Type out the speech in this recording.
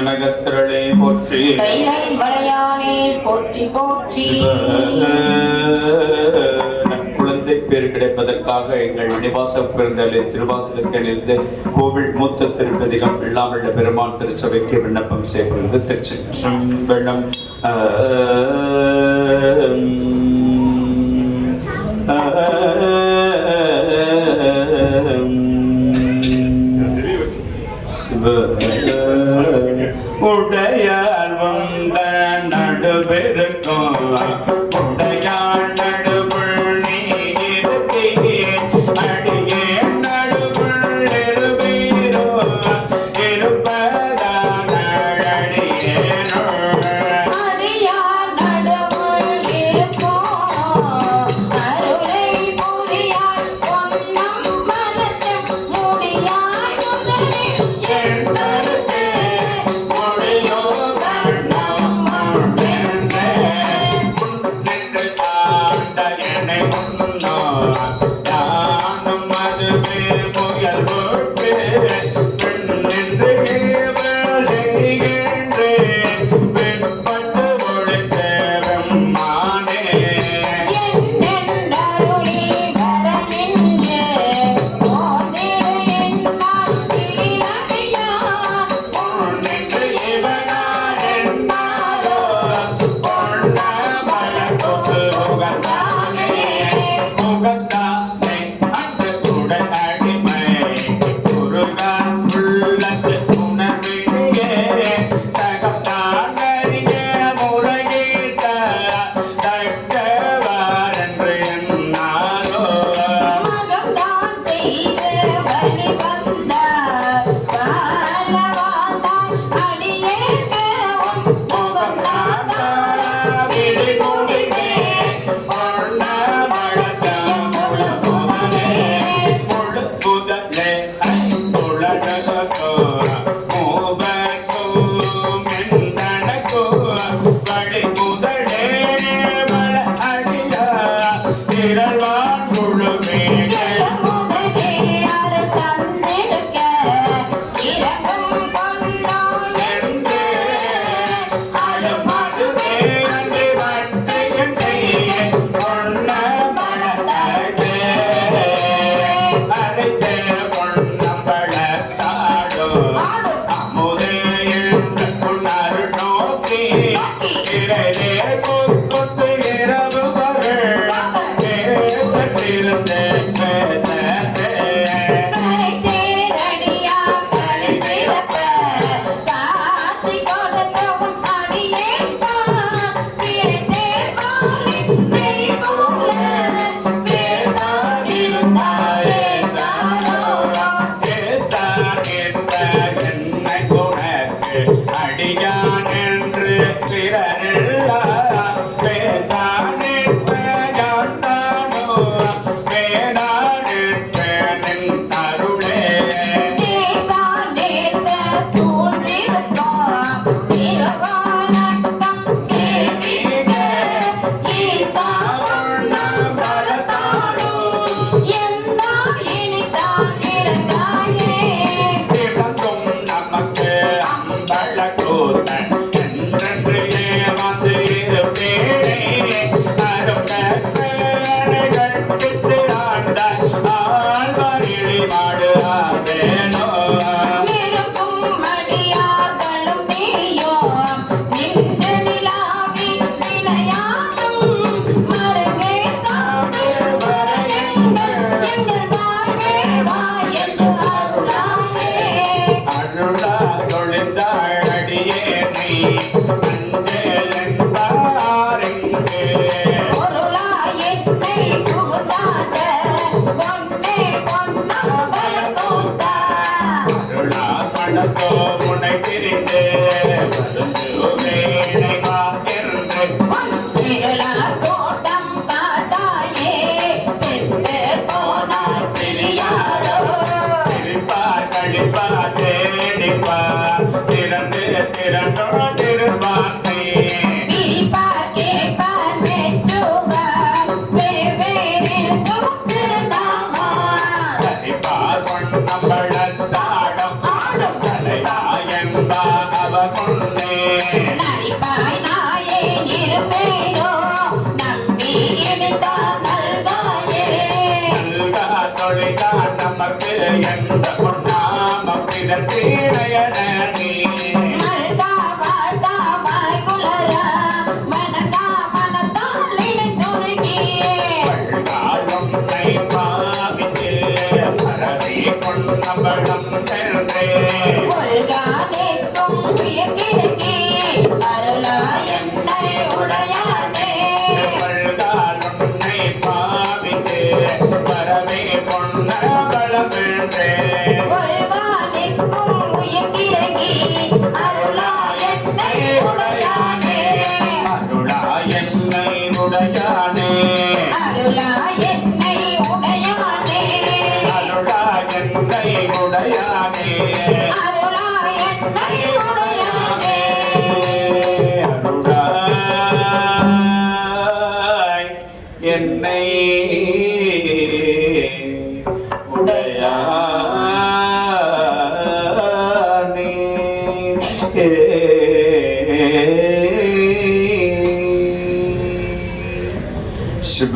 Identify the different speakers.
Speaker 1: நகத்திரளே போற்றி
Speaker 2: கைலை மலையானே போற்றி போற்றி.
Speaker 1: குழந்தை பேர் கிடைப்பதற்காக எங்கள் நிவாசம் பிறந்தாலே திருவாசகத்திலிருந்து கோவில் மூத்த திருப்பதிகம் இல்லாமல் பெருமான் திருச்சபைக்கு விண்ணப்பம் செய்யப்படுகிறது. திருச்சிற்றம்பலம். உடையார் வந்த நடுபெருக்கும் உடையார் நடுவுள் நீ இருக்கே அடியே நடுவுள் இருவீரோ இருப்பதான அடியேனோ
Speaker 2: அடியார் நடுவுள் இருக்கும் அருளை புரியார் பொன்னம் மனத்தும் முடியாய் முதலே எழுந்தருத்து முடியோ கண்ணம் முன்னென்று
Speaker 1: முன்னென்று ஆண்ட என்னை முன்னோ நானும் அதுவே முயல் போட்டு பெண்ணென்று செய்கின்றேன் வெண்பட்டு ஒழித்த வெம்மானே
Speaker 2: என்னென்றருளி வரமென்று போந்திடு என்னால் பிடிவதையா
Speaker 1: பொன்னென்று இவனார் என்னாரோ பொன்ன மலர்கொத்து முகத்தானே முகத்தானே அந்த உடல் அடிமை முருகன் உள்ளத்து உணர்வினியே சகத்தான் அறிய முறையிட்ட தக்கவாரென்று என்னாரோ
Speaker 2: மகம்தான் செய்து வழிவந்த பாலவாதாய் அடியேற்கு உன் முகம்தான் விழி முடிவே
Speaker 1: பொன்ன மலர்த்தம்
Speaker 2: முழு முதலே
Speaker 1: முழு புதலே உலகோ மூவர்கோ மென்னனகோ வழி முதலே வள அடியா திரள்வான் முழுமே
Speaker 2: முதலே அருள் தந்திருக்க இரக்கம் கொண்டோ என்று
Speaker 1: அழுமதுவே அன்றி வட்டையும் செய்ய பொன்ன மலர்த்தரசே அரசே பொன்னம் வளர்த்தாடோ அமுதே என்று உன்னரு நோக்கி இடையே கொத்து இரவு பகல் பேசத்திருந்தே பேசத்தே
Speaker 2: கரை சேரடியா கரை சிறப்ப காட்சி கொடுத்த உன் அடியேன்பான் பிறை சேர்பாலின் மெய் போல பேசாதிருந்தால் பேசாரோ
Speaker 1: பேசாகின்ற என்னை உனக்கு அடியான் என்று பிறரில்லா பேசானிற்ப யாண்டானோ வேணானிற்ப நின் அருளே
Speaker 2: நேசா நேச சூழ்ந்திருக்கும் திருவானக்கம் சேவிக்க ஈசா பொன்னம் வளர்த்தாடும் எல்லாம் இனிதான் இறங்காயே
Speaker 1: திறந்தும் நமக்கு அம்பழக்கூத்தன் என்றென்று ஏமாந்து இருப்பேனே அரும் கற்பனைகள் விட்டு ஆண்டாய் ஆழ்வாரிழி மாடு ஆவேனோ
Speaker 2: இருக்கும் மடியார்களும் நீயும் நின்று நிலாவி நிலையாடும் மருங்கே சாந்து வர எங்கள் வாழ்வே வா என்று அருளாயே
Speaker 1: அருளா தொழிந்தாள் அடியே நீ அஞ்சல் என்பாரெங்கே
Speaker 2: பொருளாய் என்னை புகுந்தாட்ட பொன்னே பொன்னம் வளர்க்கூத்தா
Speaker 1: அருளா மனத்தோ முனை பிரிந்து வருந்து வேணை காக்கின்ற
Speaker 2: திருளார் தோட்டம் காட்டாயே சென்று போனார் சிறியாரோ
Speaker 1: சிரிப்பா கழிப்பா தேடிப்பா திறந்து திறந்தோ திருவார்த்தை
Speaker 2: பிரிப்பா கேப்பா மெச்சுவா வெவ்வேறிருந்தும் திருநாமா
Speaker 1: கரிப்பா பொன்னம்பழத்தாடம்
Speaker 2: ஆடும்
Speaker 1: தலைவா என்பா அவ முன்னே
Speaker 2: நடிப்பாய் நாயே இருப்பேனோ நம்பி இனித்தான் நல்காயே
Speaker 1: நல்கா தொழிகா நமக்கு எந்த பொன்னாமம் பிறந்தீரையன நீ
Speaker 2: மல்கா வாழ்த்தாமாய் குளரா மனதா மனதால் இணைந்துருகியே
Speaker 1: பல்காலும் கை பாவித்து பரவி பொன்னம்பலம் சென்றே
Speaker 2: ஒல்கானேக்கும் உயிர்கிடக்கி அருளா என்னை உடையானே
Speaker 1: பல்காலும் கை பாவித்து பரவி பொன்னம்பலம் சென்றே
Speaker 2: ஒல்கானேக்கும் உயிர்கிடக்கி அருளா என்னை உடையானே
Speaker 1: அருளா என்னை உடையானே
Speaker 2: அருளா என்னை உடையானே
Speaker 1: அருளா என்னை உடையானே
Speaker 2: அருளா என்னை உடையானே
Speaker 1: அருளாய் என்னை உடையானே சிவ